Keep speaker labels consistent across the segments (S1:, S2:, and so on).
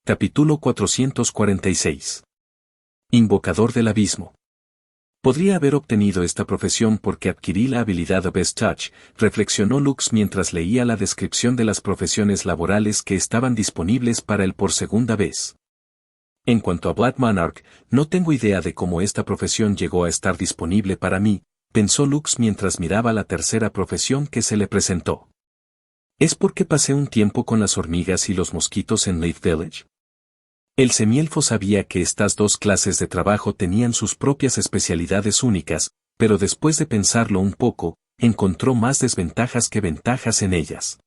S1: Capítulo 446. Invocador del abismo. Podría haber obtenido esta profesión porque adquirí la habilidad Abyss Touch, reflexionó Lux mientras leía la descripción de las profesiones laborales que estaban disponibles para él por segunda vez. En cuanto a Black Monarch, no tengo idea de cómo esta profesión llegó a estar disponible para mí, pensó Lux mientras miraba la tercera profesión que se le presentó. ¿Es porque pasé un tiempo con las hormigas y los mosquitos en Leaf Village? El semielfo sabía que estas dos clases de trabajo tenían sus propias especialidades únicas, pero después de pensarlo un poco, encontró más desventajas que ventajas en ellas.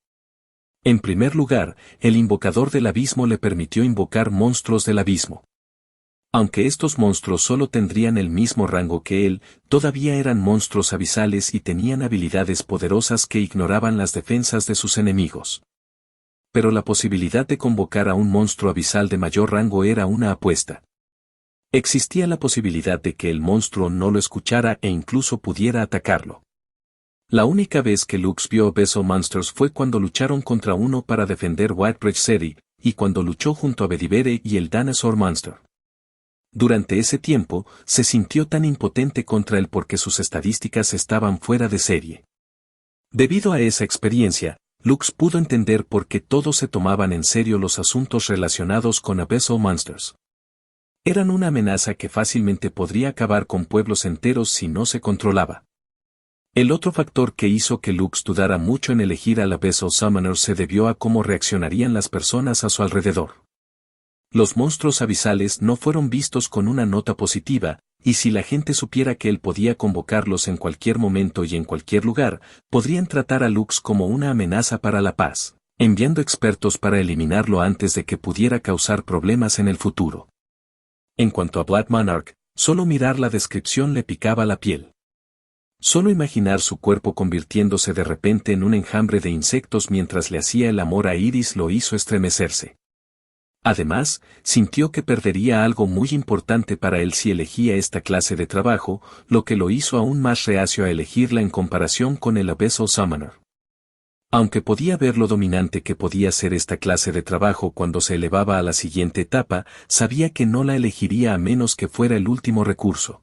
S1: En primer lugar, el invocador del abismo le permitió invocar monstruos del abismo. Aunque estos monstruos solo tendrían el mismo rango que él, todavía eran monstruos abisales y tenían habilidades poderosas que ignoraban las defensas de sus enemigos. Pero la posibilidad de convocar a un monstruo abisal de mayor rango era una apuesta. Existía la posibilidad de que el monstruo no lo escuchara e incluso pudiera atacarlo. La única vez que Lux vio Abyssal Monsters fue cuando lucharon contra uno para defender Whitebridge City, y cuando luchó junto a Bedivere y el Dinosaur Monster. Durante ese tiempo, se sintió tan impotente contra él porque sus estadísticas estaban fuera de serie. Debido a esa experiencia, Lux pudo entender por qué todos se tomaban en serio los asuntos relacionados con Abyssal Monsters. Eran una amenaza que fácilmente podría acabar con pueblos enteros si no se controlaba. El otro factor que hizo que Lux dudara mucho en elegir al Abyssal Summoner se debió a cómo reaccionarían las personas a su alrededor. Los monstruos abisales no fueron vistos con una nota positiva, y si la gente supiera que él podía convocarlos en cualquier momento y en cualquier lugar, podrían tratar a Lux como una amenaza para la paz, enviando expertos para eliminarlo antes de que pudiera causar problemas en el futuro. En cuanto a Black Monarch, solo mirar la descripción le picaba la piel. Solo imaginar su cuerpo convirtiéndose de repente en un enjambre de insectos mientras le hacía el amor a Iris lo hizo estremecerse. Además, sintió que perdería algo muy importante para él si elegía esta clase de trabajo, lo que lo hizo aún más reacio a elegirla en comparación con el Abyssal Summoner. Aunque podía ver lo dominante que podía ser esta clase de trabajo cuando se elevaba a la siguiente etapa, sabía que no la elegiría a menos que fuera el último recurso.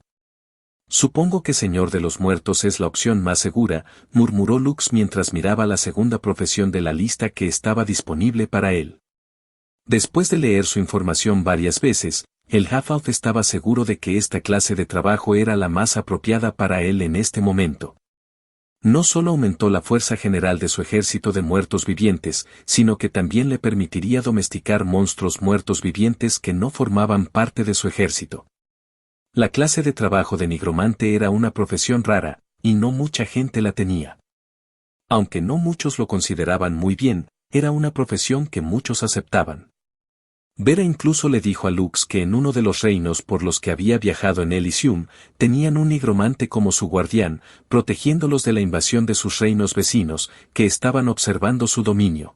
S1: Supongo que Señor de los Muertos es la opción más segura, murmuró Lux mientras miraba la segunda profesión de la lista que estaba disponible para él. Después de leer su información varias veces, el Half-Elf estaba seguro de que esta clase de trabajo era la más apropiada para él en este momento. No solo aumentó la fuerza general de su ejército de muertos vivientes, sino que también le permitiría domesticar monstruos muertos vivientes que no formaban parte de su ejército. La clase de trabajo de nigromante era una profesión rara, y no mucha gente la tenía. Aunque no muchos lo consideraban muy bien, era una profesión que muchos aceptaban. Vera incluso le dijo a Lux que en uno de los reinos por los que había viajado en Elysium, tenían un nigromante como su guardián, protegiéndolos de la invasión de sus reinos vecinos, que estaban observando su dominio.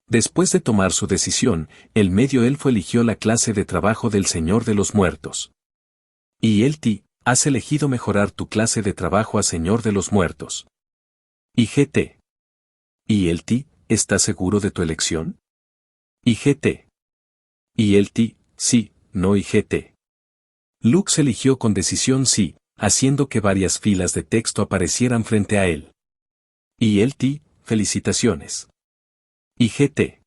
S1: Después de tomar su decisión, el medio elfo eligió la clase de trabajo del Señor de los Muertos. Y él has elegido mejorar tu clase de trabajo a Señor de los Muertos. Y GT. ¿Y él estás seguro de tu elección? Y GT. Y él sí, no y GT. Lux eligió con decisión sí, haciendo que varias filas de texto aparecieran frente a él. Y él felicitaciones. Y GT.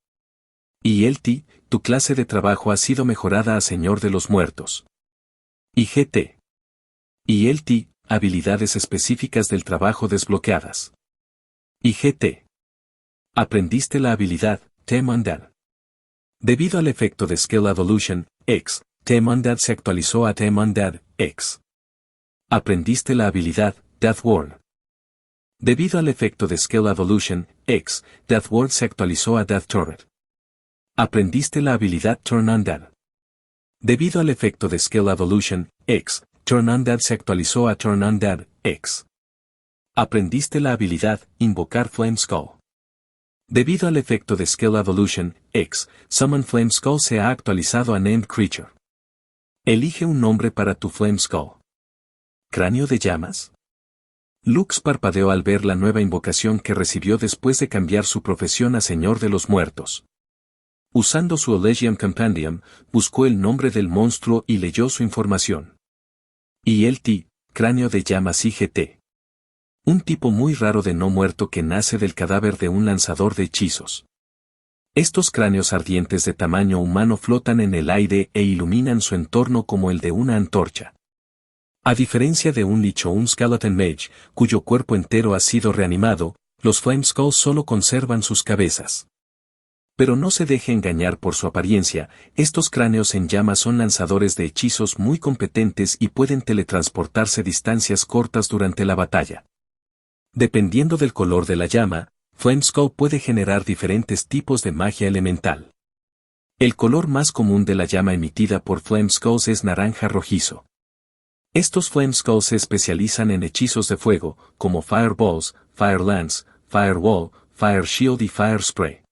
S1: Y él tu clase de trabajo ha sido mejorada a Señor de los Muertos. Y GT. Y él habilidades específicas del trabajo desbloqueadas. Y GT. Aprendiste la habilidad, T-Mandad. Debido al efecto de Skill Evolution, X, T-Mandad se actualizó a T-Mandad, X. Aprendiste la habilidad, Deathward. Debido al efecto de Skill Evolution, X, Deathward se actualizó a Death Turret. Aprendiste la habilidad Turn Undead. Debido al efecto de Skill Evolution, X, Turn Undead se actualizó a Turn Undead, X. Aprendiste la habilidad Invocar Flame Skull. Debido al efecto de Skill Evolution, X, Summon Flame Skull se ha actualizado a Named Creature. Elige un nombre para tu Flame Skull. ¿Cráneo de llamas? Lux parpadeó al ver la nueva invocación que recibió después de cambiar su profesión a Señor de los Muertos. Usando su Elegium Compendium, buscó el nombre del monstruo y leyó su información. ILT, cráneo de llamas IGT. Un tipo muy raro de no muerto que nace del cadáver de un lanzador de hechizos. Estos cráneos ardientes de tamaño humano flotan en el aire e iluminan su entorno como el de una antorcha. A diferencia de un Lich o un Skeleton Mage, cuyo cuerpo entero ha sido reanimado, los Flameskulls solo conservan sus cabezas. Pero no se deje engañar por su apariencia, estos cráneos en llamas son lanzadores de hechizos muy competentes y pueden teletransportarse distancias cortas durante la batalla. Dependiendo del color de la llama, Flameskull puede generar diferentes tipos de magia elemental. El color más común de la llama emitida por Flameskulls es naranja rojizo. Estos Flameskulls se especializan en hechizos de fuego, como Fireballs, Fire Lance, Firewall, Fire Shield y Fire Spray.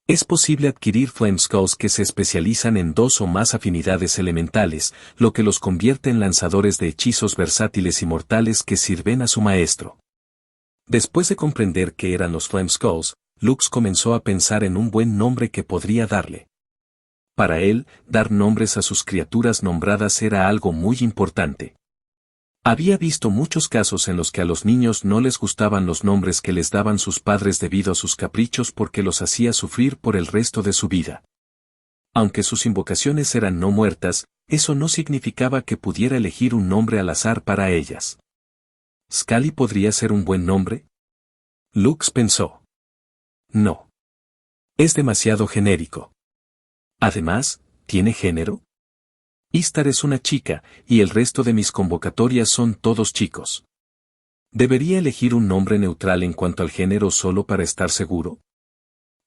S1: Es posible adquirir Flameskulls que se especializan en 2 o más afinidades elementales, lo que los convierte en lanzadores de hechizos versátiles y mortales que sirven a su maestro. Después de comprender qué eran los Flameskulls, Lux comenzó a pensar en un buen nombre que podría darle. Para él, dar nombres a sus criaturas nombradas era algo muy importante. Había visto muchos casos en los que a los niños no les gustaban los nombres que les daban sus padres debido a sus caprichos porque los hacía sufrir por el resto de su vida. Aunque sus invocaciones eran no muertas, eso no significaba que pudiera elegir un nombre al azar para ellas. ¿Scully podría ser un buen nombre? Lux pensó. No. Es demasiado genérico. Además, ¿tiene género? Istar es una chica, y el resto de mis convocatorias son todos chicos. ¿Debería elegir un nombre neutral en cuanto al género solo para estar seguro?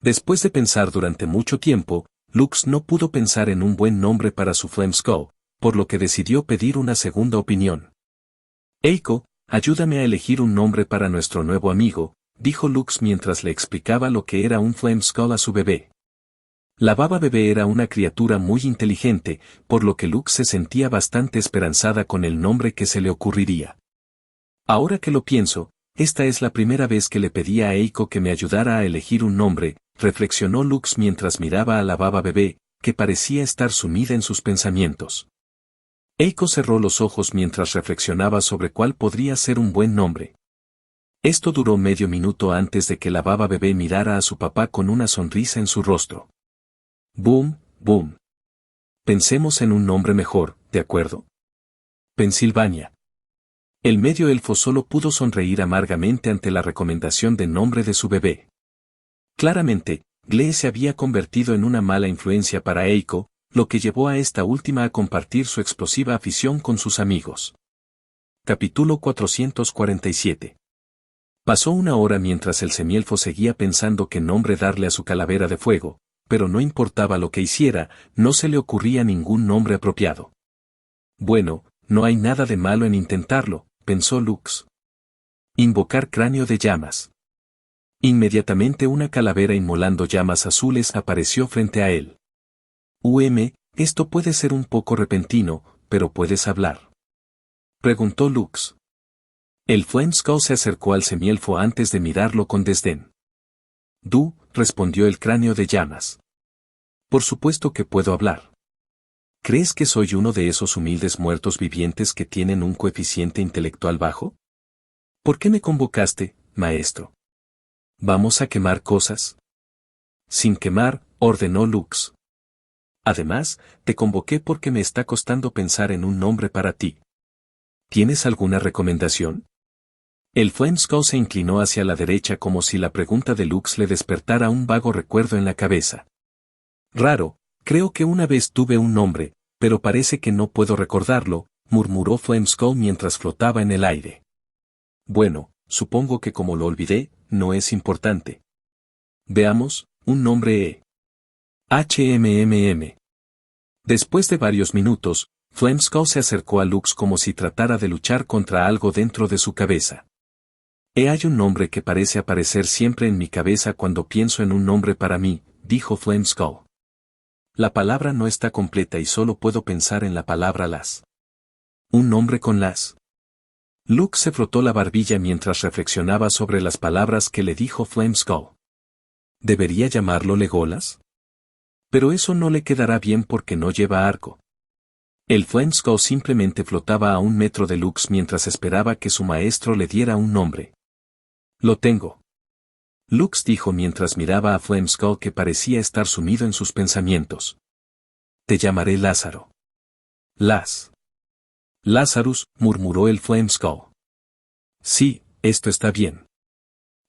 S1: Después de pensar durante mucho tiempo, Lux no pudo pensar en un buen nombre para su Flameskull, por lo que decidió pedir una segunda opinión. Eiko, ayúdame a elegir un nombre para nuestro nuevo amigo, dijo Lux mientras le explicaba lo que era un Flameskull a su bebé. La baba bebé era una criatura muy inteligente, por lo que Lux se sentía bastante esperanzada con el nombre que se le ocurriría. Ahora que lo pienso, esta es la primera vez que le pedí a Eiko que me ayudara a elegir un nombre, reflexionó Lux mientras miraba a la baba bebé, que parecía estar sumida en sus pensamientos. Eiko cerró los ojos mientras reflexionaba sobre cuál podría ser un buen nombre. Esto duró medio minuto antes de que la baba bebé mirara a su papá con una sonrisa en su rostro. Boom, boom. Pensemos en un nombre mejor, ¿de acuerdo? Pensilvania. El medio elfo solo pudo sonreír amargamente ante la recomendación de nombre de su bebé. Claramente, Glee se había convertido en una mala influencia para Eiko, lo que llevó a esta última a compartir su explosiva afición con sus amigos. Capítulo 447. Pasó una hora mientras el semielfo seguía pensando qué nombre darle a su calavera de fuego, pero no importaba lo que hiciera, no se le ocurría ningún nombre apropiado. Bueno, no hay nada de malo en intentarlo, pensó Lux. Invocar cráneo de llamas. Inmediatamente una calavera inmolando llamas azules apareció frente a él. Esto puede ser un poco repentino, pero ¿puedes hablar?, preguntó Lux. El Flameskull se acercó al semielfo antes de mirarlo con desdén. Respondió el cráneo de llamas. Por supuesto que puedo hablar. ¿Crees que soy uno de esos humildes muertos vivientes que tienen un coeficiente intelectual bajo? ¿Por qué me convocaste, maestro? ¿Vamos a quemar cosas? Sin quemar, ordenó Lux. Además, te convoqué porque me está costando pensar en un nombre para ti. ¿Tienes alguna recomendación? El Flameskull se inclinó hacia la derecha como si la pregunta de Lux le despertara un vago recuerdo en la cabeza. Raro, creo que una vez tuve un nombre, pero parece que no puedo recordarlo, murmuró Flameskull mientras flotaba en el aire. Bueno, supongo que como lo olvidé, no es importante. Veamos, un nombre HMMM. Después de varios minutos, Flameskull se acercó a Lux como si tratara de luchar contra algo dentro de su cabeza. Hay un nombre que parece aparecer siempre en mi cabeza cuando pienso en un nombre para mí, dijo Flameskull. La palabra no está completa y solo puedo pensar en la palabra las. ¿Un nombre con las? Lux se frotó la barbilla mientras reflexionaba sobre las palabras que le dijo Flameskull. ¿Debería llamarlo Legolas? Pero eso no le quedará bien porque no lleva arco. El Flameskull simplemente flotaba a 1 metro de Lux mientras esperaba que su maestro le diera un nombre. Lo tengo. Lux dijo mientras miraba a Flameskull que parecía estar sumido en sus pensamientos. Te llamaré Lázaro. Lazarus, murmuró el Flameskull. Sí, esto está bien.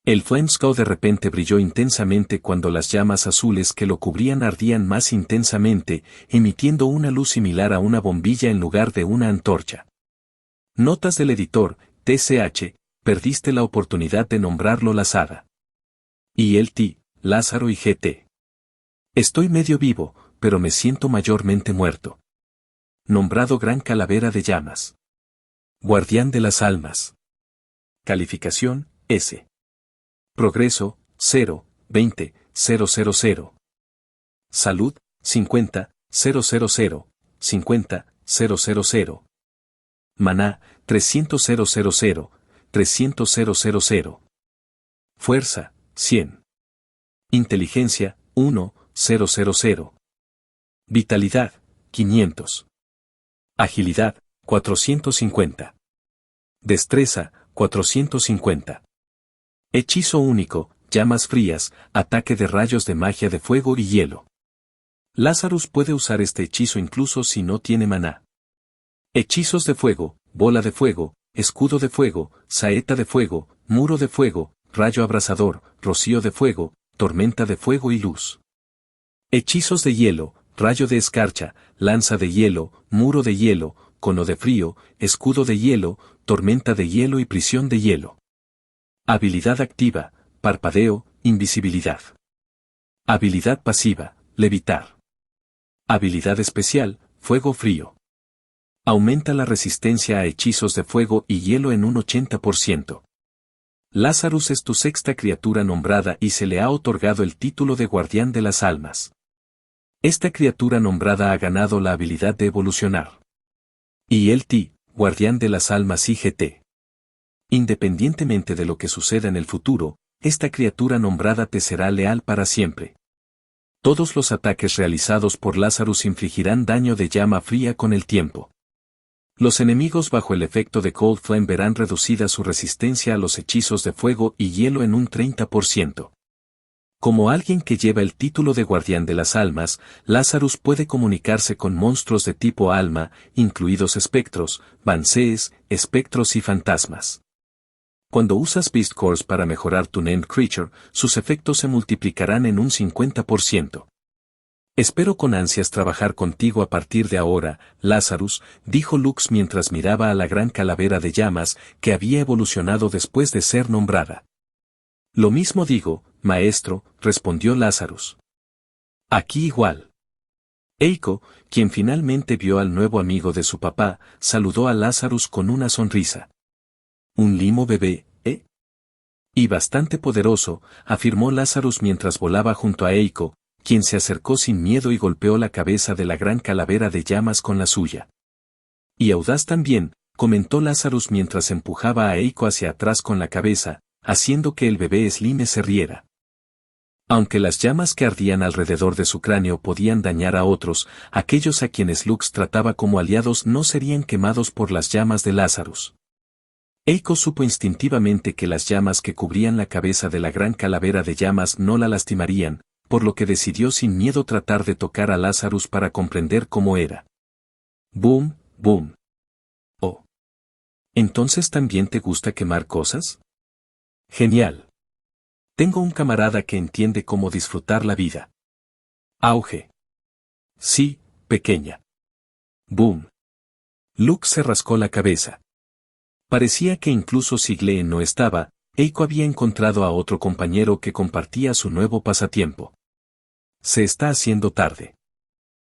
S1: El Flameskull de repente brilló intensamente cuando las llamas azules que lo cubrían ardían más intensamente, emitiendo una luz similar a una bombilla en lugar de una antorcha. Notas del editor, TCH, perdiste la oportunidad de nombrarlo Lazada. Y el T, Lázaro y GT. Estoy medio vivo, pero me siento mayormente muerto. Nombrado Gran Calavera de Llamas. Guardián de las Almas. Calificación, S. Progreso, 0, 20, 000. Salud, 50, 000, 50, 000. Maná, 300, 000, 300, 000. Fuerza, 100. Inteligencia, 1, 000. Vitalidad, 500. Agilidad, 450. Destreza, 450. Hechizo único, llamas frías, ataque de rayos de magia de fuego y hielo. Lazarus puede usar este hechizo incluso si no tiene maná. Hechizos de fuego, bola de fuego, escudo de fuego, saeta de fuego, muro de fuego, rayo abrasador, rocío de fuego, tormenta de fuego y luz. Hechizos de hielo, rayo de escarcha, lanza de hielo, muro de hielo, cono de frío, escudo de hielo, tormenta de hielo y prisión de hielo. Habilidad activa, parpadeo, invisibilidad. Habilidad pasiva, levitar. Habilidad especial, fuego frío. Aumenta la resistencia a hechizos de fuego y hielo en un 80%. Lazarus es tu sexta criatura nombrada y se le ha otorgado el título de Guardián de las Almas. Esta criatura nombrada ha ganado la habilidad de evolucionar. Y el T, Guardián de las Almas IGT. Independientemente de lo que suceda en el futuro, esta criatura nombrada te será leal para siempre. Todos los ataques realizados por Lazarus infligirán daño de llama fría con el tiempo. Los enemigos bajo el efecto de Cold Flame verán reducida su resistencia a los hechizos de fuego y hielo en un 30%. Como alguien que lleva el título de Guardián de las Almas, Lazarus puede comunicarse con monstruos de tipo alma, incluidos espectros, bansees, espectros y fantasmas. Cuando usas Beast Cores para mejorar tu Named Creature, sus efectos se multiplicarán en un 50%. Espero con ansias trabajar contigo a partir de ahora, Lazarus, dijo Lux mientras miraba a la gran calavera de llamas que había evolucionado después de ser nombrada. Lo mismo digo, maestro, respondió Lazarus. Aquí igual. Eiko, quien finalmente vio al nuevo amigo de su papá, saludó a Lazarus con una sonrisa. Un limo bebé, ¿eh? Y bastante poderoso, afirmó Lazarus mientras volaba junto a Eiko, quien se acercó sin miedo y golpeó la cabeza de la gran calavera de llamas con la suya. Y audaz también, comentó Lazarus mientras empujaba a Eiko hacia atrás con la cabeza, haciendo que el bebé Slime se riera. Aunque las llamas que ardían alrededor de su cráneo podían dañar a otros, aquellos a quienes Lux trataba como aliados no serían quemados por las llamas de Lazarus. Eiko supo instintivamente que las llamas que cubrían la cabeza de la gran calavera de llamas no la lastimarían, por lo que decidió sin miedo tratar de tocar a Lazarus para comprender cómo era. Boom, boom. Oh. ¿Entonces también te gusta quemar cosas? Genial. Tengo un camarada que entiende cómo disfrutar la vida. Auge. Sí, pequeña. Boom. Lux se rascó la cabeza. Parecía que incluso si Glenn no estaba, Eiko había encontrado a otro compañero que compartía su nuevo pasatiempo. Se está haciendo tarde.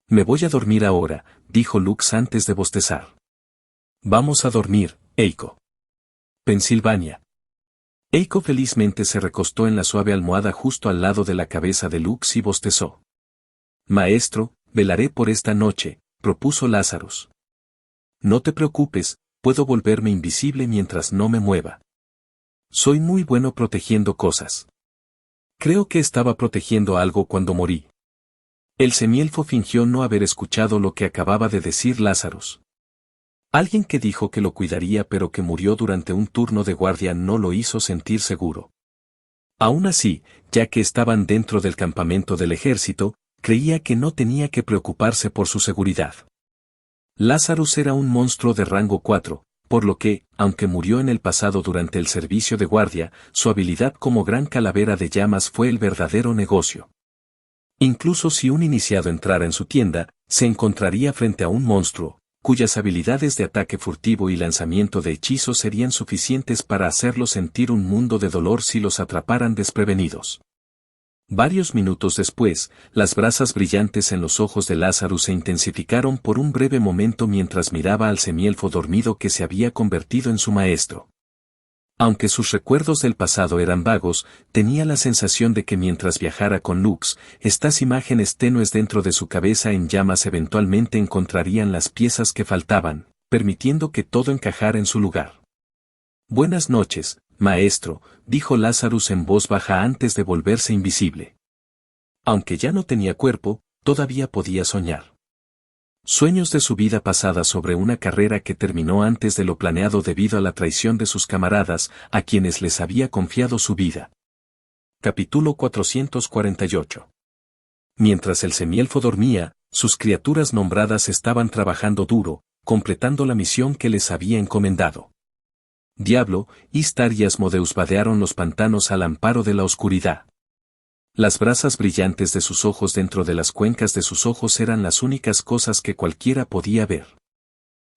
S1: Me voy a dormir ahora, dijo Lux antes de bostezar. Vamos a dormir, Eiko. Pensilvania. Eiko felizmente se recostó en la suave almohada justo al lado de la cabeza de Lux y bostezó. Maestro, velaré por esta noche, propuso Lazarus. No te preocupes, puedo volverme invisible mientras no me mueva. Soy muy bueno protegiendo cosas. Creo que estaba protegiendo algo cuando morí. El semielfo fingió no haber escuchado lo que acababa de decir Lazarus. Alguien que dijo que lo cuidaría pero que murió durante un turno de guardia no lo hizo sentir seguro. Aún así, ya que estaban dentro del campamento del ejército, creía que no tenía que preocuparse por su seguridad. Lazarus era un monstruo de rango 4, por lo que, aunque murió en el pasado durante el servicio de guardia, su habilidad como gran calavera de llamas fue el verdadero negocio. Incluso si un iniciado entrara en su tienda, se encontraría frente a un monstruo, cuyas habilidades de ataque furtivo y lanzamiento de hechizos serían suficientes para hacerlos sentir un mundo de dolor si los atraparan desprevenidos. Varios minutos después, las brasas brillantes en los ojos de Lazarus se intensificaron por un breve momento mientras miraba al semielfo dormido que se había convertido en su maestro. Aunque sus recuerdos del pasado eran vagos, tenía la sensación de que mientras viajara con Lux, estas imágenes tenues dentro de su cabeza en llamas eventualmente encontrarían las piezas que faltaban, permitiendo que todo encajara en su lugar. Buenas noches, maestro, dijo Lazarus en voz baja antes de volverse invisible. Aunque ya no tenía cuerpo, todavía podía soñar. Sueños de su vida pasada sobre una carrera que terminó antes de lo planeado debido a la traición de sus camaradas, a quienes les había confiado su vida. Capítulo 448. Mientras el semielfo dormía, sus criaturas nombradas estaban trabajando duro, completando la misión que les había encomendado. Diablo, Istar y Asmodeus vadearon los pantanos al amparo de la oscuridad. Las brasas brillantes de sus ojos dentro de las cuencas de sus ojos eran las únicas cosas que cualquiera podía ver.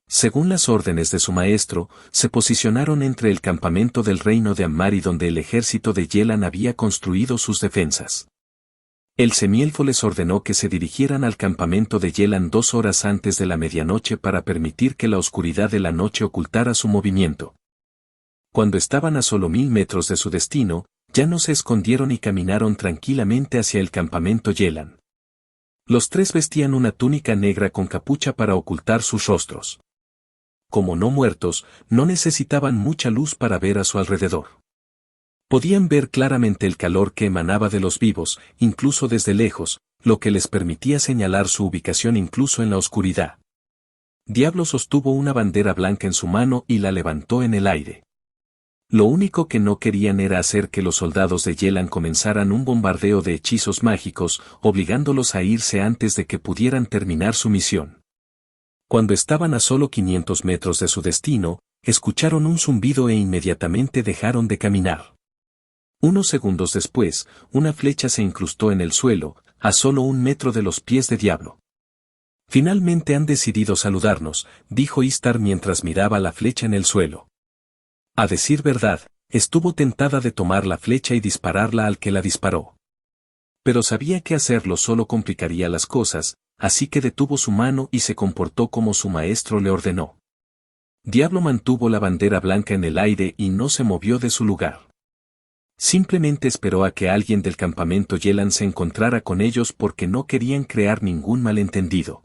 S1: Según las órdenes de su maestro, se posicionaron entre el campamento del reino de Ammar y donde el ejército de Yelan había construido sus defensas. El semielfo les ordenó que se dirigieran al campamento de Yelan 2 horas antes de la medianoche para permitir que la oscuridad de la noche ocultara su movimiento. Cuando estaban a solo 1000 metros de su destino, ya no se escondieron y caminaron tranquilamente hacia el campamento Yelan. Los tres vestían una túnica negra con capucha para ocultar sus rostros. Como no muertos, no necesitaban mucha luz para ver a su alrededor. Podían ver claramente el calor que emanaba de los vivos, incluso desde lejos, lo que les permitía señalar su ubicación incluso en la oscuridad. Diablo sostuvo una bandera blanca en su mano y la levantó en el aire. Lo único que no querían era hacer que los soldados de Yelan comenzaran un bombardeo de hechizos mágicos, obligándolos a irse antes de que pudieran terminar su misión. Cuando estaban a solo 500 metros de su destino, escucharon un zumbido e inmediatamente dejaron de caminar. Unos segundos después, una flecha se incrustó en el suelo, a solo 1 metro de los pies de Diablo. Finalmente han decidido saludarnos, dijo Istar mientras miraba la flecha en el suelo. A decir verdad, estuvo tentada de tomar la flecha y dispararla al que la disparó. Pero sabía que hacerlo solo complicaría las cosas, así que detuvo su mano y se comportó como su maestro le ordenó. Diablo mantuvo la bandera blanca en el aire y no se movió de su lugar. Simplemente esperó a que alguien del campamento Yelan se encontrara con ellos porque no querían crear ningún malentendido.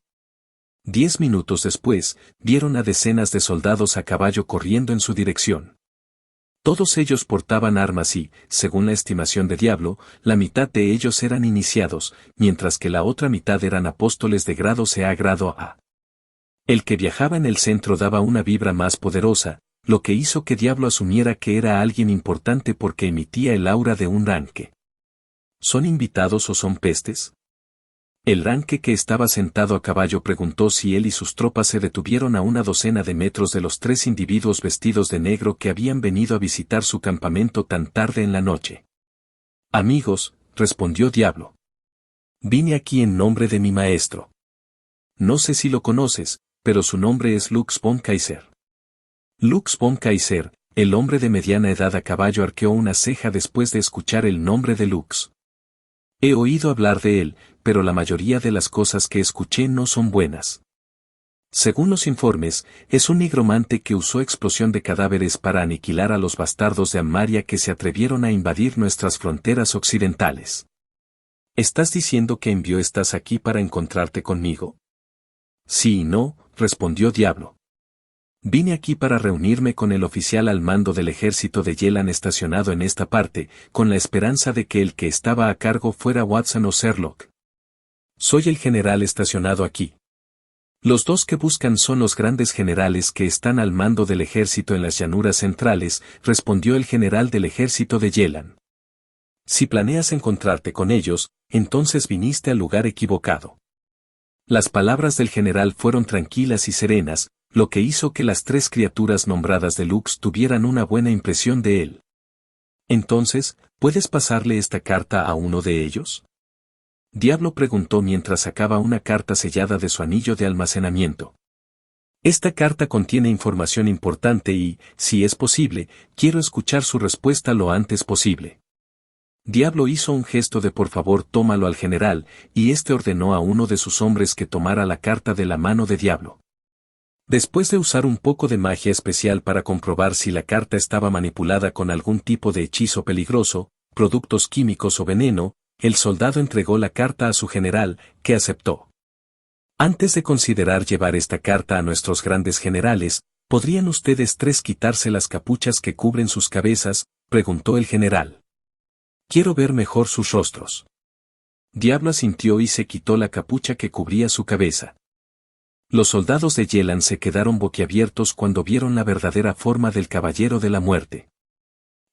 S1: 10 minutos después, vieron a decenas de soldados a caballo corriendo en su dirección. Todos ellos portaban armas y, según la estimación de Diablo, la mitad de ellos eran iniciados, mientras que la otra mitad eran apóstoles de grado C a grado A. El que viajaba en el centro daba una vibra más poderosa, lo que hizo que Diablo asumiera que era alguien importante porque emitía el aura de un ranque. ¿Son invitados o son pestes? El ranque que estaba sentado a caballo preguntó si él y sus tropas se detuvieron a una docena de metros de los 3 individuos vestidos de negro que habían venido a visitar su campamento tan tarde en la noche. Amigos, respondió Diablo. Vine aquí en nombre de mi maestro. No sé si lo conoces, pero su nombre es Lux von Kaiser. Lux von Kaiser, el hombre de mediana edad a caballo arqueó una ceja después de escuchar el nombre de Lux. He oído hablar de él, pero la mayoría de las cosas que escuché no son buenas. Según los informes, es un nigromante que usó explosión de cadáveres para aniquilar a los bastardos de Ammaria que se atrevieron a invadir nuestras fronteras occidentales. ¿Estás diciendo que estás aquí para encontrarte conmigo? Sí y no, respondió Diablo. Vine aquí para reunirme con el oficial al mando del ejército de Yelan estacionado en esta parte, con la esperanza de que el que estaba a cargo fuera Watson o Sherlock. Soy el general estacionado aquí. Los dos que buscan son los grandes generales que están al mando del ejército en las llanuras centrales, respondió el general del ejército de Yelan. Si planeas encontrarte con ellos, entonces viniste al lugar equivocado. Las palabras del general fueron tranquilas y serenas, lo que hizo que las tres criaturas nombradas de Lux tuvieran una buena impresión de él. Entonces, ¿puedes pasarle esta carta a uno de ellos? Diablo preguntó mientras sacaba una carta sellada de su anillo de almacenamiento. Esta carta contiene información importante y, si es posible, quiero escuchar su respuesta lo antes posible. Diablo hizo un gesto de por favor tómalo al general, y éste ordenó a uno de sus hombres que tomara la carta de la mano de Diablo. Después de usar un poco de magia especial para comprobar si la carta estaba manipulada con algún tipo de hechizo peligroso, productos químicos o veneno, el soldado entregó la carta a su general, que aceptó. Antes de considerar llevar esta carta a nuestros grandes generales, ¿podrían ustedes tres quitarse las capuchas que cubren sus cabezas?, preguntó el general. Quiero ver mejor sus rostros. Diablo asintió y se quitó la capucha que cubría su cabeza. Los soldados de Yelan se quedaron boquiabiertos cuando vieron la verdadera forma del Caballero de la Muerte.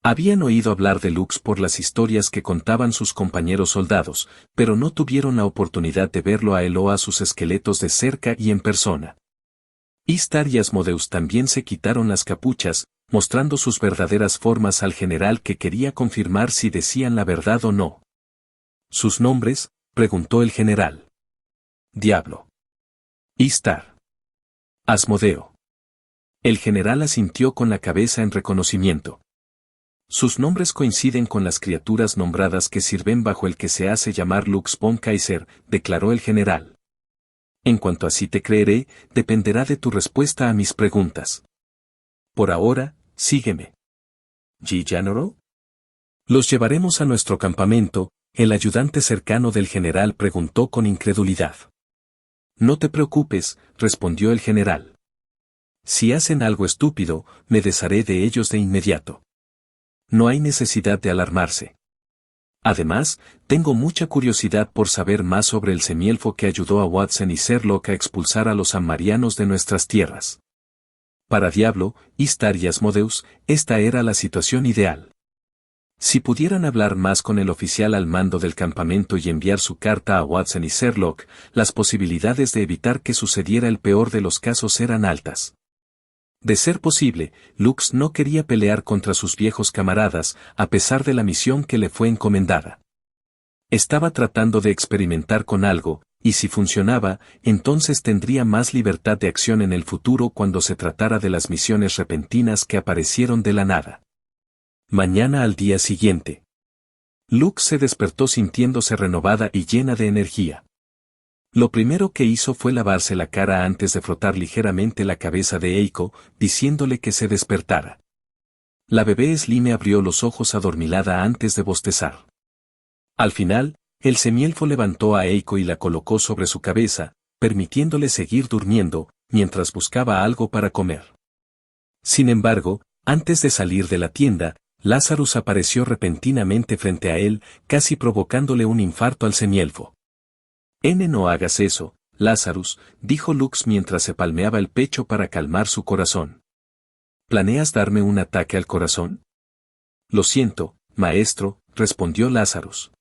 S1: Habían oído hablar de Lux por las historias que contaban sus compañeros soldados, pero no tuvieron la oportunidad de verlo a él o a sus esqueletos de cerca y en persona. Istar y Asmodeus también se quitaron las capuchas, mostrando sus verdaderas formas al general que quería confirmar si decían la verdad o no. ¿Sus nombres?, preguntó el general. Diablo. Istar. Asmodeo. El general asintió con la cabeza en reconocimiento. Sus nombres coinciden con las criaturas nombradas que sirven bajo el que se hace llamar Lux von Kaiser, declaró el general. En cuanto a si te creeré, dependerá de tu respuesta a mis preguntas. Por ahora, sígueme. ¿Gijanoro? Los llevaremos a nuestro campamento, el ayudante cercano del general preguntó con incredulidad. No te preocupes, respondió el general. Si hacen algo estúpido, me desharé de ellos de inmediato. No hay necesidad de alarmarse. Además, tengo mucha curiosidad por saber más sobre el semielfo que ayudó a Watson y Sherlock a expulsar a los ammarianos de nuestras tierras. Para Diablo, Istar y Asmodeus, esta era la situación ideal. Si pudieran hablar más con el oficial al mando del campamento y enviar su carta a Watson y Sherlock, las posibilidades de evitar que sucediera el peor de los casos eran altas. De ser posible, Lux no quería pelear contra sus viejos camaradas, a pesar de la misión que le fue encomendada. Estaba tratando de experimentar con algo, y si funcionaba, entonces tendría más libertad de acción en el futuro cuando se tratara de las misiones repentinas que aparecieron de la nada. Mañana al día siguiente. Lux se despertó sintiéndose renovada y llena de energía. Lo primero que hizo fue lavarse la cara antes de frotar ligeramente la cabeza de Eiko, diciéndole que se despertara. La bebé Slime abrió los ojos adormilada antes de bostezar. Al final, el semielfo levantó a Eiko y la colocó sobre su cabeza, permitiéndole seguir durmiendo, mientras buscaba algo para comer. Sin embargo, antes de salir de la tienda, Lazarus apareció repentinamente frente a él, casi provocándole un infarto al semielfo. No hagas eso, Lazarus, dijo Lux mientras se palmeaba el pecho para calmar su corazón. ¿Planeas darme un ataque al corazón? Lo siento, maestro, respondió Lazarus.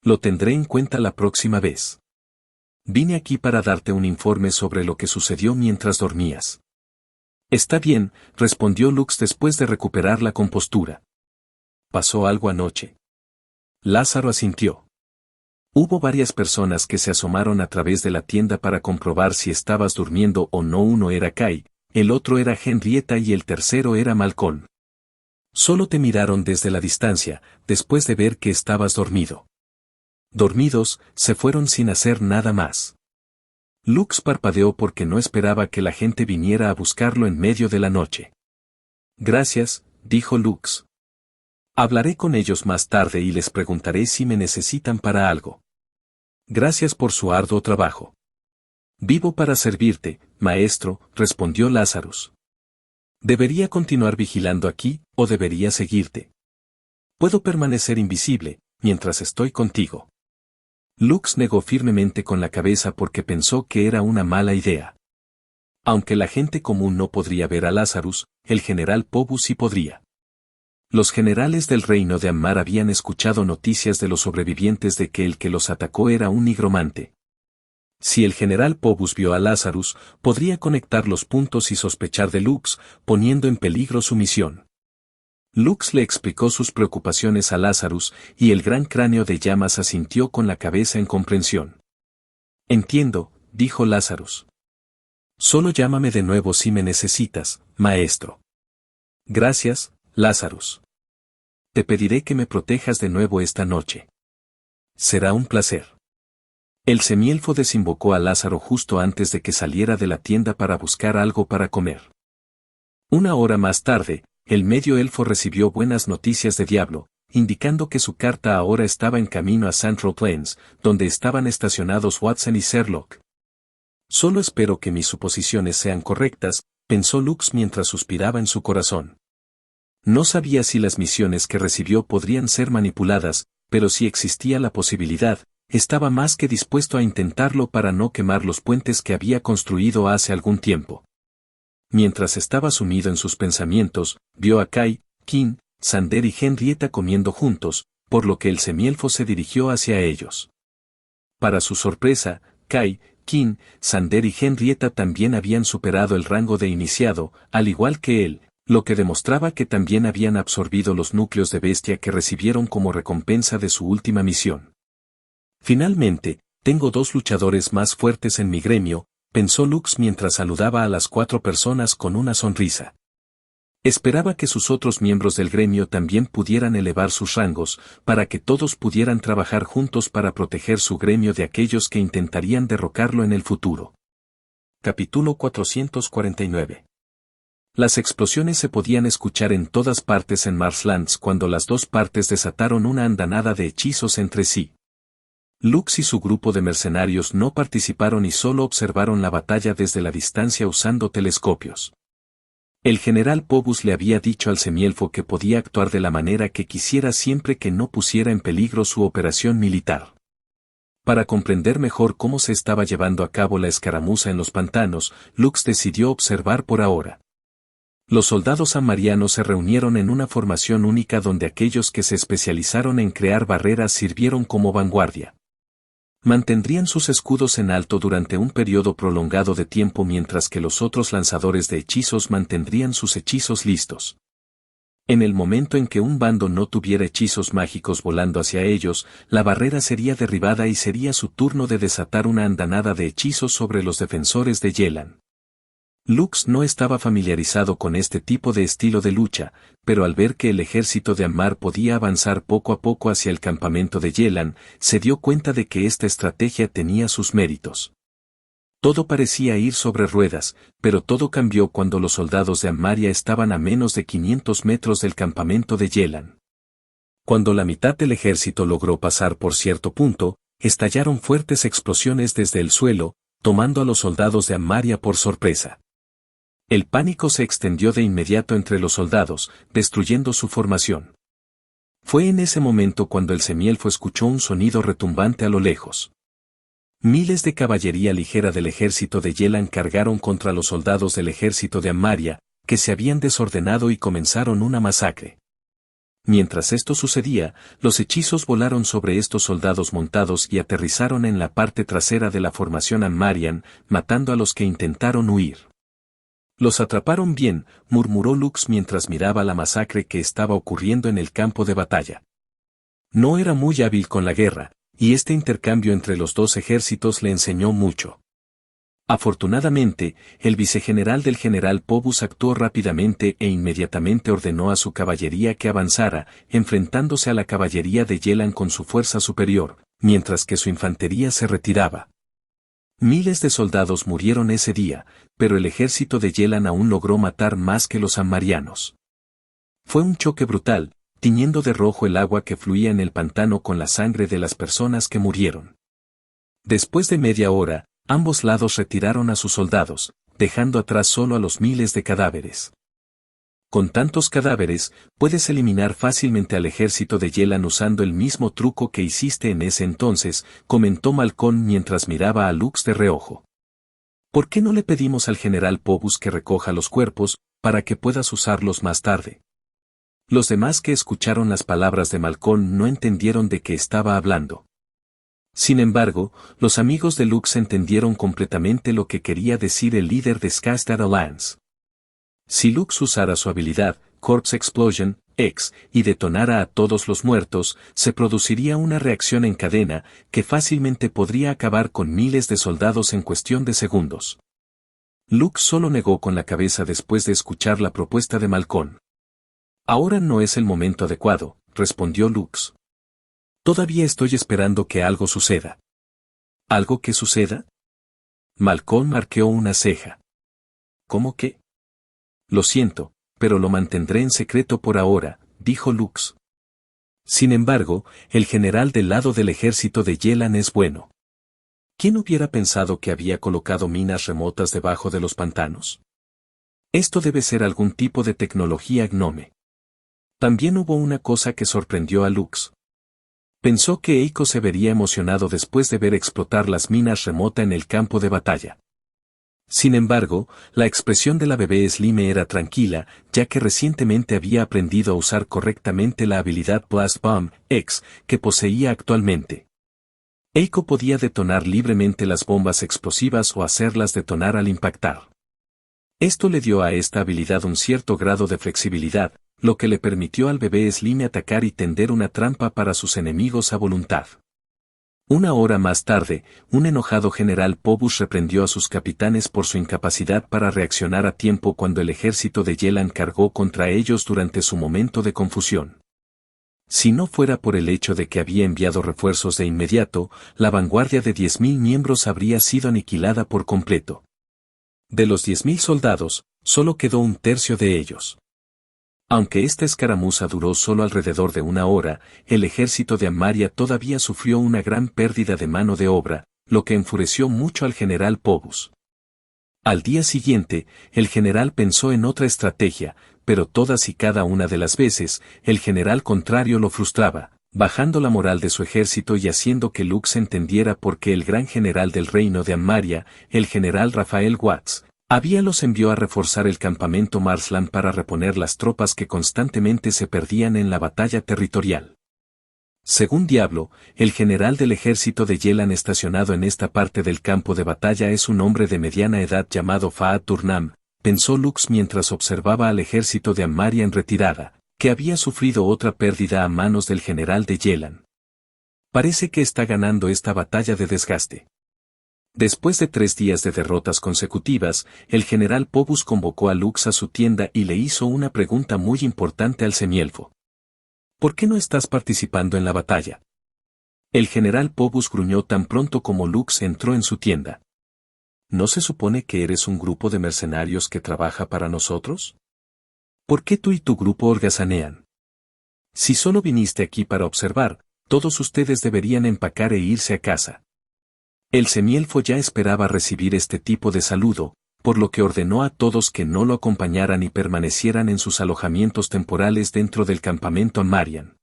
S1: Lo tendré en cuenta la próxima vez. Vine aquí para darte un informe sobre lo que sucedió mientras dormías. Está bien, respondió Lux después de recuperar la compostura. ¿Pasó algo anoche? Lázaro asintió. Hubo varias personas que se asomaron a través de la tienda para comprobar si estabas durmiendo o no. Uno era Kai, el otro era Henrietta y el tercero era Malcolm. Solo te miraron desde la distancia, después de ver que estabas dormido. Dormidos, se fueron sin hacer nada más. Lux parpadeó porque no esperaba que la gente viniera a buscarlo en medio de la noche. Gracias, dijo Lux. Hablaré con ellos más tarde y les preguntaré si me necesitan para algo. Gracias por su arduo trabajo. Vivo para servirte, maestro, respondió Lazarus. ¿Debería continuar vigilando aquí, o debería seguirte? Puedo permanecer invisible, mientras estoy contigo. Lux negó firmemente con la cabeza porque pensó que era una mala idea. Aunque la gente común no podría ver a Lazarus, el general Pobus sí podría. Los generales del reino de Ammar habían escuchado noticias de los sobrevivientes de que el que los atacó era un nigromante. Si el general Pobus vio a Lazarus, podría conectar los puntos y sospechar de Lux, poniendo en peligro su misión. Lux le explicó sus preocupaciones a Lazarus, y el gran cráneo de llamas asintió con la cabeza en comprensión. Entiendo, dijo Lazarus. Solo llámame de nuevo si me necesitas, maestro. Gracias, Lazarus. Te pediré que me protejas de nuevo esta noche. Será un placer. El semielfo desinvocó a Lázaro justo antes de que saliera de la tienda para buscar algo para comer. Una hora más tarde, el medio elfo recibió buenas noticias de Diablo, indicando que su carta ahora estaba en camino a Central Plains, donde estaban estacionados Watson y Sherlock. Solo espero que mis suposiciones sean correctas, pensó Lux mientras suspiraba en su corazón. No sabía si las misiones que recibió podrían ser manipuladas, pero si existía la posibilidad, estaba más que dispuesto a intentarlo para no quemar los puentes que había construido hace algún tiempo. Mientras estaba sumido en sus pensamientos, vio a Kai, Kin, Sander y Henrietta comiendo juntos, por lo que el semielfo se dirigió hacia ellos. Para su sorpresa, Kai, Kin, Sander y Henrietta también habían superado el rango de iniciado, al igual que él, lo que demostraba que también habían absorbido los núcleos de bestia que recibieron como recompensa de su última misión. Finalmente, tengo 2 luchadores más fuertes en mi gremio, pensó Lux mientras saludaba a las 4 personas con una sonrisa. Esperaba que sus otros miembros del gremio también pudieran elevar sus rangos, para que todos pudieran trabajar juntos para proteger su gremio de aquellos que intentarían derrocarlo en el futuro. Capítulo 449. Las explosiones se podían escuchar en todas partes en Marshlands cuando las 2 partes desataron una andanada de hechizos entre sí. Lux y su grupo de mercenarios no participaron y solo observaron la batalla desde la distancia usando telescopios. El general Pobus le había dicho al semielfo que podía actuar de la manera que quisiera siempre que no pusiera en peligro su operación militar. Para comprender mejor cómo se estaba llevando a cabo la escaramuza en los pantanos, Lux decidió observar por ahora. Los soldados ammarianos se reunieron en una formación única donde aquellos que se especializaron en crear barreras sirvieron como vanguardia. Mantendrían sus escudos en alto durante un periodo prolongado de tiempo mientras que los otros lanzadores de hechizos mantendrían sus hechizos listos. En el momento en que un bando no tuviera hechizos mágicos volando hacia ellos, la barrera sería derribada y sería su turno de desatar una andanada de hechizos sobre los defensores de Yelan. Lux no estaba familiarizado con este tipo de estilo de lucha, pero al ver que el ejército de Ammar podía avanzar poco a poco hacia el campamento de Yelan, se dio cuenta de que esta estrategia tenía sus méritos. Todo parecía ir sobre ruedas, pero todo cambió cuando los soldados de Ammaria estaban a menos de 500 metros del campamento de Yelan. Cuando la mitad del ejército logró pasar por cierto punto, estallaron fuertes explosiones desde el suelo, tomando a los soldados de Ammaria por sorpresa. El pánico se extendió de inmediato entre los soldados, destruyendo su formación. Fue en ese momento cuando el semielfo escuchó un sonido retumbante a lo lejos. Miles de caballería ligera del ejército de Yelan cargaron contra los soldados del ejército de Ammaria, que se habían desordenado y comenzaron una masacre. Mientras esto sucedía, los hechizos volaron sobre estos soldados montados y aterrizaron en la parte trasera de la formación Ammarian, matando a los que intentaron huir. Los atraparon bien, murmuró Lux mientras miraba la masacre que estaba ocurriendo en el campo de batalla. No era muy hábil con la guerra, y este intercambio entre los 2 ejércitos le enseñó mucho. Afortunadamente, el vicegeneral del general Pobus actuó rápidamente e inmediatamente ordenó a su caballería que avanzara, enfrentándose a la caballería de Yelan con su fuerza superior, mientras que su infantería se retiraba. Miles de soldados murieron ese día, pero el ejército de Yelan aún logró matar más que los ammarianos. Fue un choque brutal, tiñendo de rojo el agua que fluía en el pantano con la sangre de las personas que murieron. Después de media hora, ambos lados retiraron a sus soldados, dejando atrás solo a los miles de cadáveres. Con tantos cadáveres, puedes eliminar fácilmente al ejército de Yelan usando el mismo truco que hiciste en ese entonces, comentó Malcolm mientras miraba a Lux de reojo. ¿Por qué no le pedimos al general Phobos que recoja los cuerpos, para que puedas usarlos más tarde? Los demás que escucharon las palabras de Malcolm no entendieron de qué estaba hablando. Sin embargo, los amigos de Lux entendieron completamente lo que quería decir el líder de Skasdad Alliance. Si Lux usara su habilidad, Corpse Explosion, X, y detonara a todos los muertos, se produciría una reacción en cadena, que fácilmente podría acabar con miles de soldados en cuestión de segundos. Lux solo negó con la cabeza después de escuchar la propuesta de Malcolm. Ahora no es el momento adecuado, respondió Lux. Todavía estoy esperando que algo suceda. ¿Algo que suceda? Malcolm arqueó una ceja. ¿Cómo que? Lo siento, pero lo mantendré en secreto por ahora, dijo Lux. Sin embargo, el general del lado del ejército de Yelan es bueno. ¿Quién hubiera pensado que había colocado minas remotas debajo de los pantanos? Esto debe ser algún tipo de tecnología gnome. También hubo una cosa que sorprendió a Lux. Pensó que Eiko se vería emocionado después de ver explotar las minas remota en el campo de batalla. Sin embargo, la expresión de la bebé Slime era tranquila, ya que recientemente había aprendido a usar correctamente la habilidad Blast Bomb X que poseía actualmente. Eiko podía detonar libremente las bombas explosivas o hacerlas detonar al impactar. Esto le dio a esta habilidad un cierto grado de flexibilidad, lo que le permitió al bebé Slime atacar y tender una trampa para sus enemigos a voluntad. Una hora más tarde, un enojado general Phobos reprendió a sus capitanes por su incapacidad para reaccionar a tiempo cuando el ejército de Yelan cargó contra ellos durante su momento de confusión. Si no fuera por el hecho de que había enviado refuerzos de inmediato, la vanguardia de 10.000 miembros habría sido aniquilada por completo. De los 10.000 soldados, solo quedó un tercio de ellos. Aunque esta escaramuza duró solo alrededor de una hora, el ejército de Amaria todavía sufrió una gran pérdida de mano de obra, lo que enfureció mucho al general Phobos. Al día siguiente, el general pensó en otra estrategia, pero todas y cada una de las veces, el general contrario lo frustraba, bajando la moral de su ejército y haciendo que Lux entendiera por qué el gran general del reino de Amaria, el general Rafael Watts, los envió a reforzar el campamento Marsland para reponer las tropas que constantemente se perdían en la batalla territorial. Según Diablo, el general del ejército de Yelan estacionado en esta parte del campo de batalla es un hombre de mediana edad llamado Faad Turnam, pensó Lux mientras observaba al ejército de Amaria en retirada, que había sufrido otra pérdida a manos del general de Yelan. Parece que está ganando esta batalla de desgaste. Después de 3 días de derrotas consecutivas, el general Phobos convocó a Lux a su tienda y le hizo una pregunta muy importante al semielfo. ¿Por qué no estás participando en la batalla? El general Phobos gruñó tan pronto como Lux entró en su tienda. ¿No se supone que eres un grupo de mercenarios que trabaja para nosotros? ¿Por qué tú y tu grupo holgazanean? Si solo viniste aquí para observar, todos ustedes deberían empacar e irse a casa. El semielfo ya esperaba recibir este tipo de saludo, por lo que ordenó a todos que no lo acompañaran y permanecieran en sus alojamientos temporales dentro del campamento Amarian.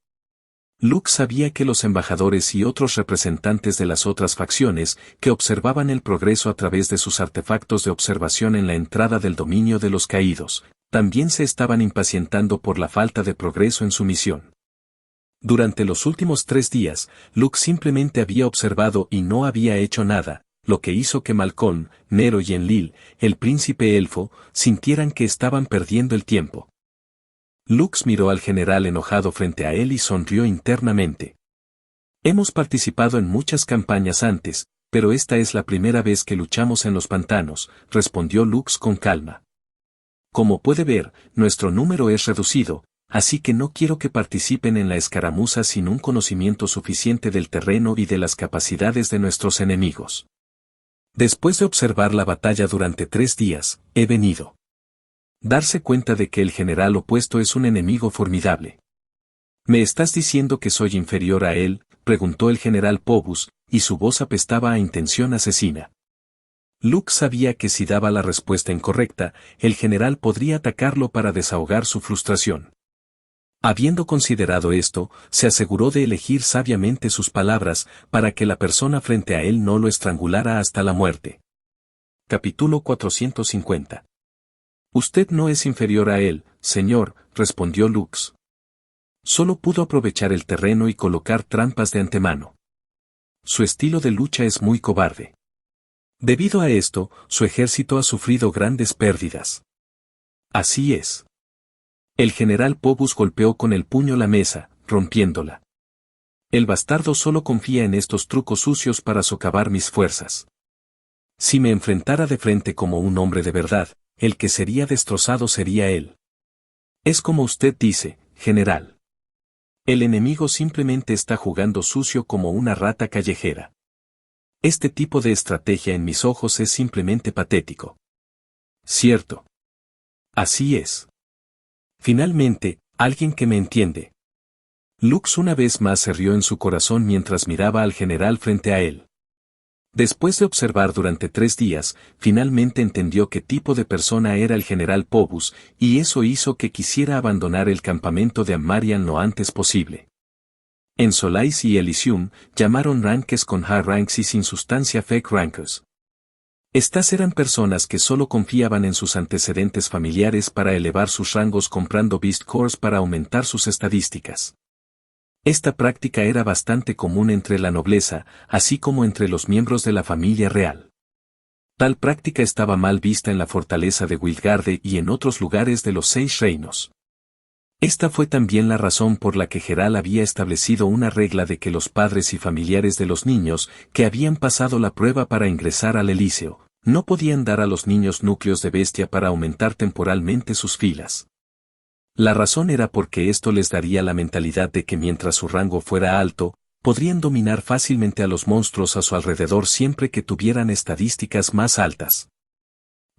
S1: Lux sabía que los embajadores y otros representantes de las otras facciones, que observaban el progreso a través de sus artefactos de observación en la entrada del dominio de los caídos, también se estaban impacientando por la falta de progreso en su misión. Durante los últimos 3 días, Lux simplemente había observado y no había hecho nada, lo que hizo que Malcolm, Nero y Enlil, el príncipe elfo, sintieran que estaban perdiendo el tiempo. Lux miró al general enojado frente a él y sonrió internamente. Hemos participado en muchas campañas antes, pero esta es la primera vez que luchamos en los pantanos, respondió Lux con calma. Como puede ver, nuestro número es reducido, así que no quiero que participen en la escaramuza sin un conocimiento suficiente del terreno y de las capacidades de nuestros enemigos. Después de observar la batalla durante 3 días, he venido. Darse cuenta de que el general opuesto es un enemigo formidable. ¿Me estás diciendo que soy inferior a él?, preguntó el general Phobos, y su voz apestaba a intención asesina. Luke sabía que si daba la respuesta incorrecta, el general podría atacarlo para desahogar su frustración. Habiendo considerado esto, se aseguró de elegir sabiamente sus palabras para que la persona frente a él no lo estrangulara hasta la muerte. Capítulo 450. Usted no es inferior a él, señor, respondió Lux. Solo pudo aprovechar el terreno y colocar trampas de antemano. Su estilo de lucha es muy cobarde. Debido a esto, su ejército ha sufrido grandes pérdidas. Así es. El general Pobus golpeó con el puño la mesa, rompiéndola. El bastardo solo confía en estos trucos sucios para socavar mis fuerzas. Si me enfrentara de frente como un hombre de verdad, el que sería destrozado sería él. Es como usted dice, general. El enemigo simplemente está jugando sucio como una rata callejera. Este tipo de estrategia en mis ojos es simplemente patético. Cierto. Así es. Finalmente, alguien que me entiende. Lux una vez más se rió en su corazón mientras miraba al general frente a él. Después de observar durante 3 días, finalmente entendió qué tipo de persona era el general Pobus, y eso hizo que quisiera abandonar el campamento de Ammarian lo antes posible. En Solais y Elysium, llamaron ranques con high ranks y sin sustancia fake rankers. Estas eran personas que solo confiaban en sus antecedentes familiares para elevar sus rangos comprando Beast Cores para aumentar sus estadísticas. Esta práctica era bastante común entre la nobleza, así como entre los miembros de la familia real. Tal práctica estaba mal vista en la fortaleza de Wilgarde y en otros lugares de los 6 reinos. Esta fue también la razón por la que Geral había establecido una regla de que los padres y familiares de los niños que habían pasado la prueba para ingresar al Elíseo, no podían dar a los niños núcleos de bestia para aumentar temporalmente sus filas. La razón era porque esto les daría la mentalidad de que mientras su rango fuera alto, podrían dominar fácilmente a los monstruos a su alrededor siempre que tuvieran estadísticas más altas.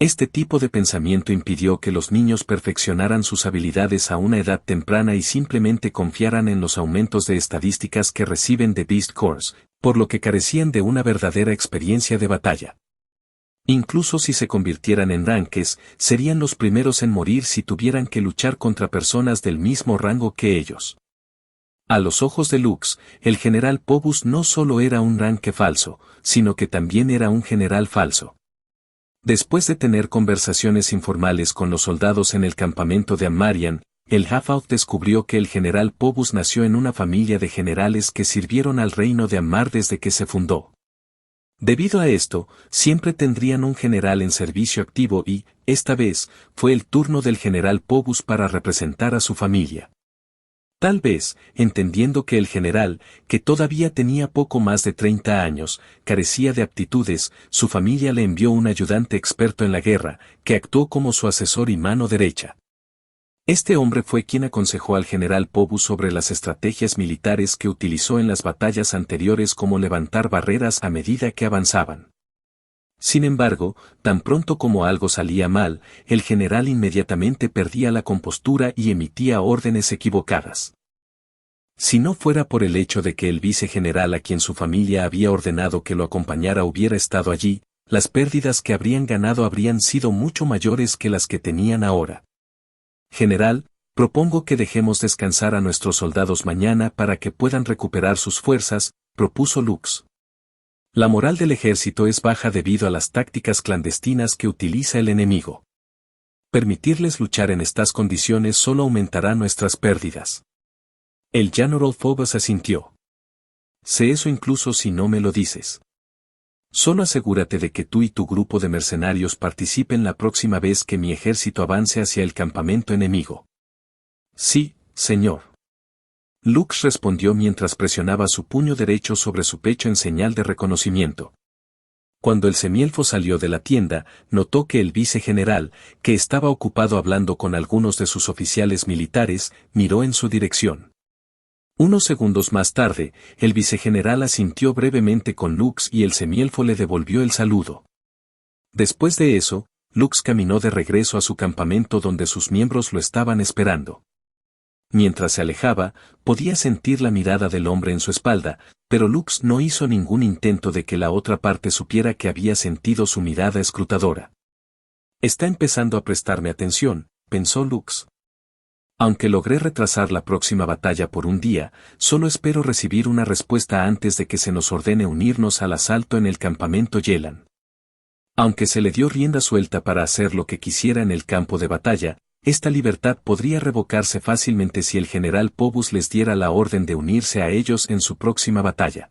S1: Este tipo de pensamiento impidió que los niños perfeccionaran sus habilidades a una edad temprana y simplemente confiaran en los aumentos de estadísticas que reciben de Beast Cores, por lo que carecían de una verdadera experiencia de batalla. Incluso si se convirtieran en ranques, serían los primeros en morir si tuvieran que luchar contra personas del mismo rango que ellos. A los ojos de Lux, el general Pobus no solo era un ranque falso, sino que también era un general falso. Después de tener conversaciones informales con los soldados en el campamento de Ammarian, el Hafaut descubrió que el general Pobus nació en una familia de generales que sirvieron al reino de Ammar desde que se fundó. Debido a esto, siempre tendrían un general en servicio activo y, esta vez, fue el turno del general Pobus para representar a su familia. Tal vez, entendiendo que el general, que todavía tenía poco más de 30 años, carecía de aptitudes, su familia le envió un ayudante experto en la guerra, que actuó como su asesor y mano derecha. Este hombre fue quien aconsejó al general Pobus sobre las estrategias militares que utilizó en las batallas anteriores como levantar barreras a medida que avanzaban. Sin embargo, tan pronto como algo salía mal, el general inmediatamente perdía la compostura y emitía órdenes equivocadas. Si no fuera por el hecho de que el vicegeneral a quien su familia había ordenado que lo acompañara hubiera estado allí, las pérdidas que habrían ganado habrían sido mucho mayores que las que tenían ahora. General, propongo que dejemos descansar a nuestros soldados mañana para que puedan recuperar sus fuerzas, propuso Lux. La moral del ejército es baja debido a las tácticas clandestinas que utiliza el enemigo. Permitirles luchar en estas condiciones solo aumentará nuestras pérdidas. El General Phobos asintió. Sé eso incluso si no me lo dices. Solo asegúrate de que tú y tu grupo de mercenarios participen la próxima vez que mi ejército avance hacia el campamento enemigo. Sí, señor. Lux respondió mientras presionaba su puño derecho sobre su pecho en señal de reconocimiento. Cuando el semielfo salió de la tienda, notó que el vicegeneral, que estaba ocupado hablando con algunos de sus oficiales militares, miró en su dirección. Unos segundos más tarde, el vicegeneral asintió brevemente con Lux y el semielfo le devolvió el saludo. Después de eso, Lux caminó de regreso a su campamento donde sus miembros lo estaban esperando. mientras se alejaba, podía sentir la mirada del hombre en su espalda, pero Lux no hizo ningún intento de que la otra parte supiera que había sentido su mirada escrutadora. Está empezando a prestarme atención, pensó Lux. Aunque logré retrasar la próxima batalla por un día, solo espero recibir una respuesta antes de que se nos ordene unirnos al asalto en el campamento Yelan. Aunque se le dio rienda suelta para hacer lo que quisiera en el campo de batalla, esta libertad podría revocarse fácilmente si el general Pobus les diera la orden de unirse a ellos en su próxima batalla.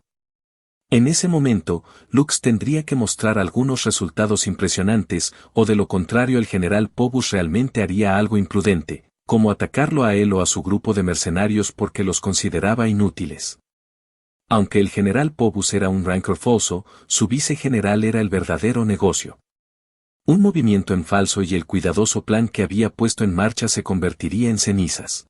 S1: En ese momento, Lux tendría que mostrar algunos resultados impresionantes, o de lo contrario el general Pobus realmente haría algo imprudente, como atacarlo a él o a su grupo de mercenarios porque los consideraba inútiles. Aunque el general Pobus era un rancoroso, su vicegeneral era el verdadero negocio. Un movimiento en falso y el cuidadoso plan que había puesto en marcha se convertiría en cenizas.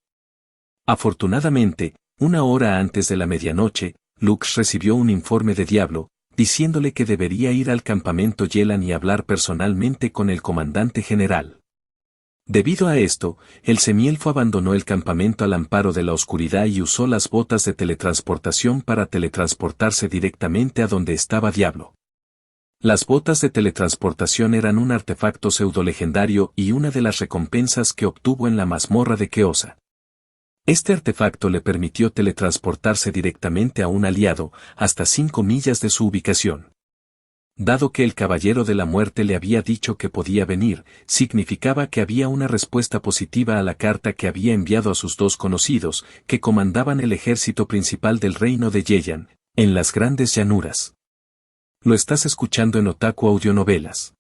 S1: Afortunadamente, una hora antes de la medianoche, Lux recibió un informe de Diablo, diciéndole que debería ir al campamento Yelan y hablar personalmente con el comandante general. Debido a esto, el semielfo abandonó el campamento al amparo de la oscuridad y usó las botas de teletransportación para teletransportarse directamente a donde estaba Diablo. Las botas de teletransportación eran un artefacto pseudo-legendario y una de las recompensas que obtuvo en la mazmorra de Keosa. Este artefacto le permitió teletransportarse directamente a un aliado, hasta 5 millas de su ubicación. Dado que el Caballero de la Muerte le había dicho que podía venir, significaba que había una respuesta positiva a la carta que había enviado a sus dos conocidos, que comandaban el ejército principal del reino de Yelan, en las grandes llanuras. Lo estás escuchando en Otaku Audionovelas.